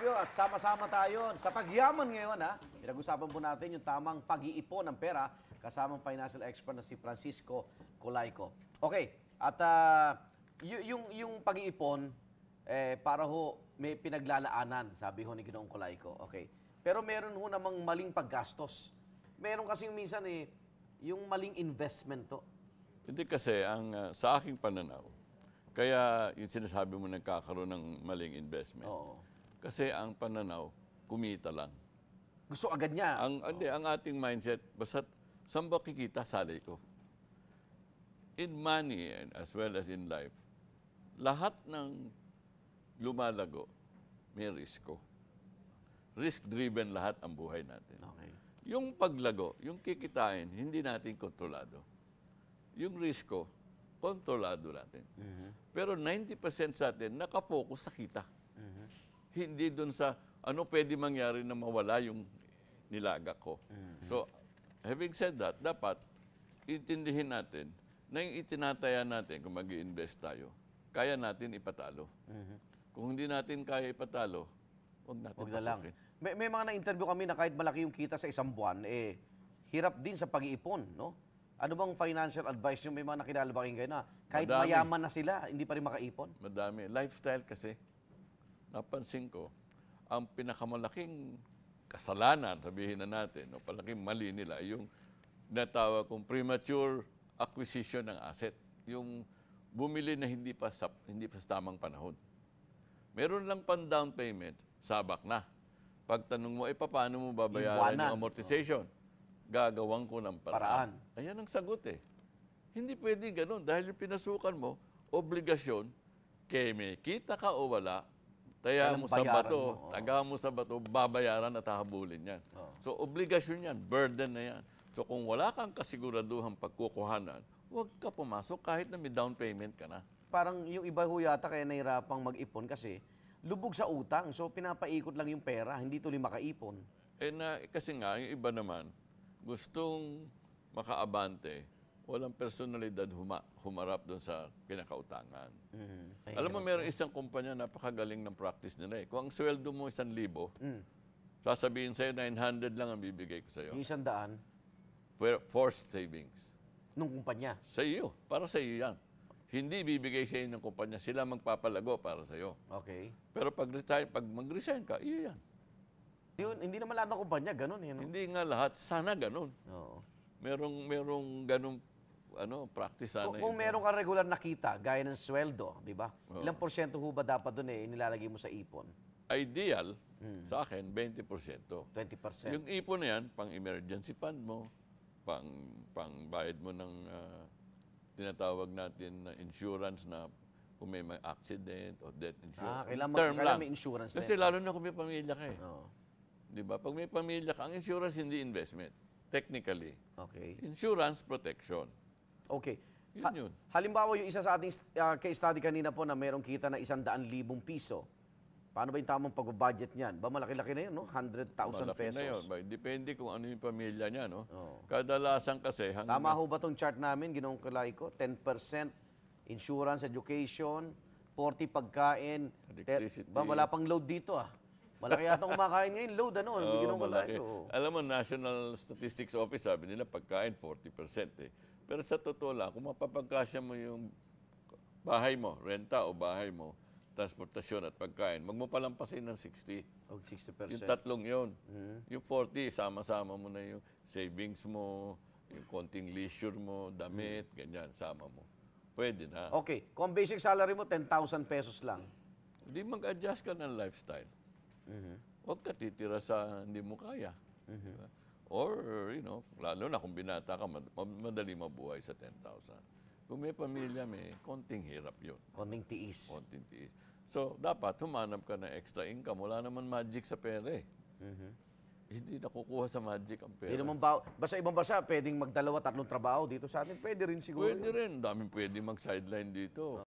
Thank you. At sama-sama tayo sa pagyaman ngayon. Pinag-usapan po natin yung tamang pag-iipon ng pera kasamang financial expert na si Francisco Colayco. Okay. At yung pag-iipon, para ho may pinaglalaanan, sabi ho ni Ginoong Colayco. Okay. Pero meron ho namang maling paggastos. Meron kasing minsan yung maling investment to. Hindi kasi, sa aking pananaw, kaya yung sinasabi mo nagkakaroon ng maling investment. Oo. Kasi ang pananaw, kumita lang. Gusto agad niya. Ang ating mindset, basta saan ba kikita, salay ko. In money and as well as in life, lahat ng lumalago, may risko. Risk-driven lahat ang buhay natin. Okay. Yung paglago, yung kikitain, hindi natin kontrolado. Yung risko, kontrolado natin. Pero 90% sa atin, nakafocus sa kita. Hindi dun sa ano pwede mangyari na mawala yung nilaga ko. So, having said that, dapat intindihin natin na yung itinataya natin kung mag-i-invest tayo, kaya natin ipatalo. Kung hindi natin kaya ipatalo, huwag natin pasukin. May mga na-interview kami na kahit malaki yung kita sa isang buwan, hirap din sa pag-iipon, no? Ano bang financial advice nyo? May mga nakilala ba kayo na kahit Madami. mayaman na sila, hindi pa rin makaipon? Madami. Lifestyle kasi, napansin ko, ang pinakamalaking kasalanan, sabihin na natin, o palaking mali nila, yung natawag kong premature acquisition ng asset. Yung bumili na hindi pa sa tamang panahon. Meron lang pan down payment, sabak na. Pagtanong mo, paano mo babayaran yung amortization? Gagawin ko ng paraan. Ayan ang sagot Hindi pwede ganun dahil yung pinasukan mo, obligasyon, kaya may kita ka o wala, taga mo sa bato, babayaran at hahabulin yan. So, obligasyon yan, burden na yan. So, kung wala kang kasiguraduhang pagkukuhanan, huwag ka pumasok kahit na may down payment ka na. Parang yung iba ho yata kaya nahirapang mag-ipon kasi lubog sa utang. So, pinapaikot lang yung pera, hindi tuloy makaipon. Kasi nga, yung iba naman, gustong makaabante, walang personalidad humarap doon sa pinakautangan. Alam mo, meron isang kumpanya, napakagaling ng practice nila. Kung ang sweldo mo 1,000, sasabihin sa'yo, 900 lang ang bibigay ko sa'yo. Yung 100? Forced savings. Nung kumpanya? Sa iyo. Para sa iyo yan. Hindi bibigay sa iyo ng kumpanya. Sila magpapalago para sa iyo. Okay. Pero pag mag-resign ka, iyo yan. Hindi naman lahat ng kumpanya, ganun No? Hindi nga lahat. Sana ganun. Oo. Merong ganung practice sana. Kung meron ka regular na kita, gaya ng sweldo, di ba? Ilang porsyento ho ba dapat doon nilalagay mo sa ipon? Ideal, sa akin, 20%. 20%. Yung ipon na yan, pang-emergency fund mo, pang-bayad mo ng tinatawag natin na insurance na kung may accident o death insurance. Kailangan may insurance Kasi lalo na kung may pamilya ka Oo. Di ba? Pag may pamilya ka, ang insurance hindi investment. Technically. Okay. Insurance protection. Okay. Yun. Halimbawa, yung isa sa ating case study kanina po na merong kita na 100,000 piso. Paano ba yung tamang pag-budget niyan? Ba malaki-laki na yun, no? 100,000 pesos. Malaki na yun. Depende kung ano yung pamilya niya, no? Oo. Kadalasan kasi... Tama ho ba itong chart namin, Ginoong Colayco? 10% insurance, education, 40 pagkain. Electricity. Wala pang load dito, Malaki yata kumakain ngayon, load, Ginoong malaki. Colayco. Alam mo, National Statistics Office, sabi nila, pagkain, 40%. Pero sa totoo lang, kung mapapagkasya mo yung bahay mo, renta o bahay mo, transportasyon at pagkain, magmapalampasin ng 60. O, 60%. Yung tatlong yun. Yung 40, sama-sama mo na yung savings mo, yung konting leisure mo, damit, ganyan, sama mo. Pwede na. Okay. Kung ang basic salary mo, 10,000 pesos lang. Hindi mag-adjust ka ng lifestyle. Huwag ka titira sa hindi mo kaya. Diba? Or, lalo na kung binata ka, madali mabuhay sa 10,000. Kung may pamilya, may konting hirap yun. Konting tiis. Konting tiis. So, dapat humanap ka ng extra income. Wala naman magic sa pera Hindi nakukuha sa magic ang pera. Basta ibang bansa, pwedeng magdalawa, tatlong trabaho. Dito sa atin, pwede rin siguro. Pwede rin. Daming pwede mag-sideline dito.